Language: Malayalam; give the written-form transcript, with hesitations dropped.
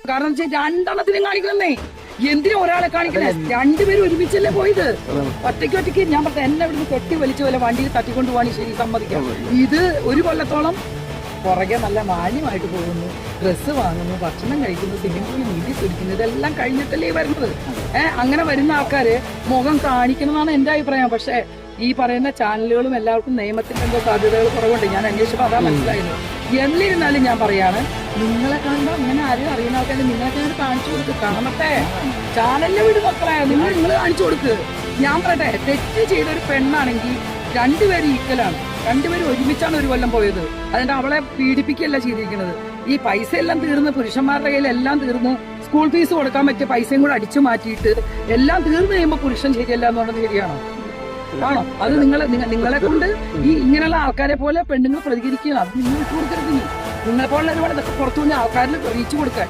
കാരണം വെച്ചാൽ രണ്ടെണ്ണത്തിനും കാണിക്കണമെന്നേ. എന്തിനാ ഒരാളെ കാണിക്കണേ? രണ്ടുപേരും ഒരുമിച്ചല്ലേ പോയത്. ഒറ്റയ്ക്ക് ഞാൻ പറഞ്ഞ എന്നെ ഇവിടുന്ന് കെട്ടി വലിച്ചു പോലെ വണ്ടിയിൽ തട്ടിക്കൊണ്ട് പോവാണ് ശരി, സമ്മതിക്കാം. ഇത് ഒരു കൊല്ലത്തോളം പുറകെ നല്ല മാന്യമായിട്ട് പോകുന്നു, ഡ്രസ്സ് വാങ്ങുന്നു, ഭക്ഷണം കഴിക്കുന്നു, സ്വിമ്മിംഗ് പൂളിൽ നീന്തി കുടിക്കുന്നു, ഇതെല്ലാം കഴിഞ്ഞിട്ടല്ലേ വരുന്നത്. അങ്ങനെ വരുന്ന ആൾക്കാര് മുഖം കാണിക്കണമെന്നാണ് എന്റെ അഭിപ്രായം. പക്ഷെ ഈ പറയുന്ന ചാനലുകളും എല്ലാവർക്കും നിയമത്തിന്റെ എന്തോ സാധ്യതകൾ കുറവുണ്ട്. ഞാൻ അന്വേഷിച്ചപ്പോൾ അതാ മനസ്സിലായത്. എന്നിരുന്നാലും ഞാൻ പറയാണ്, നിങ്ങളെ കാണുമ്പോൾ അങ്ങനെ ആരും അറിയുന്ന ആൾക്കാർ നിങ്ങളൊക്കെ കാണിച്ചു കൊടുക്ക്, കാണട്ടെ. ചാനലിലെ വീട് മക്കളെ നിങ്ങൾ കാണിച്ചു കൊടുക്ക്. ഞാൻ പറയട്ടെ, തെറ്റ് ചെയ്തൊരു പെണ്ണാണെങ്കിൽ രണ്ടുപേരും ഈക്വലാണ്, രണ്ടുപേരും ഒരുമിച്ചാണ് ഒരു കൊല്ലം പോയത്. അതിന്റെ അവളെ പീഡിപ്പിക്കുകയല്ല ചെയ്തിരിക്കുന്നത്. ഈ പൈസ എല്ലാം തീർന്ന്, പുരുഷന്മാരുടെ കയ്യിൽ എല്ലാം തീർന്ന്, സ്കൂൾ ഫീസ് കൊടുക്കാൻ പറ്റിയ പൈസയും കൂടെ അടിച്ചു മാറ്റിയിട്ട് എല്ലാം തീർന്നു കഴിയുമ്പോൾ പുരുഷൻ ശരിയല്ല എന്ന് പറഞ്ഞത് ശരിയാണോ? ആണോ? അത് നിങ്ങളെ കൊണ്ട് ഈ ഇങ്ങനെയുള്ള ആൾക്കാരെ പോലെ പെണ്ണുങ്ങൾ പ്രതികരിക്കുകയാണ്. അത് നിങ്ങൾ വിട്ടുകൊടുക്കരുത്. നിങ്ങളെ പോലുള്ള ഒരുപാട് ഇതൊക്കെ പുറത്തുനിന്ന് ആൾക്കാരിൽ റീച്ച് കൊടുക്കാൻ.